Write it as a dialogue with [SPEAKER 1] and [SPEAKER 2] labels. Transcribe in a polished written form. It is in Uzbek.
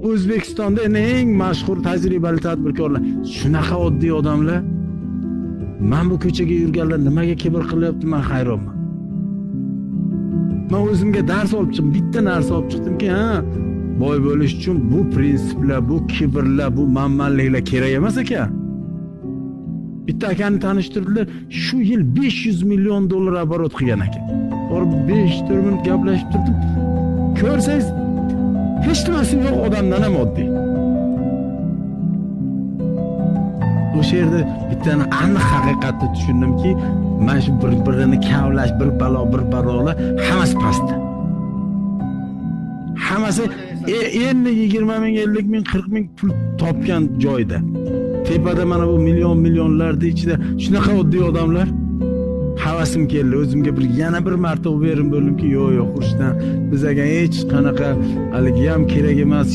[SPEAKER 1] O'zbekistonda eng mashhur tajribali tadbirkorlar shunaqa oddiy odamlar. Men bu ko'chaga yurganlar nimaga kibr qilyapti, men hayronman. Men o'zimga dars olib chiqdim, bitta narsa olib chiqdimki, boy bo'lish uchun bu prinsiplar, bu kibrlar, bu manmanliklar kerak emas ekan. Bitta akani tanishtirdilar, shu yil 500 million dollar оборот qilgan ekan. Borib 5-4 minut gaplashib turdim. Ko'rsangiz hech nimasi yo'q odamdan ham oddiy. O'sha yerda bittani aniq haqiqatni tushundimki, mana shu bir-birini kavlash, bir balolar hammasi pastda. Hammasi 20 ming, 50 ming, 40 ming pul topgan joyda. Tepada mana bu millionlarning ichida shunaqa oddiy odamlar. Havasim keldi, o'zimga yana bir marta o'berim bo'ldimki, yo'q, Xurshiddan, bizga hech qanaqa haligi ham kerak emas.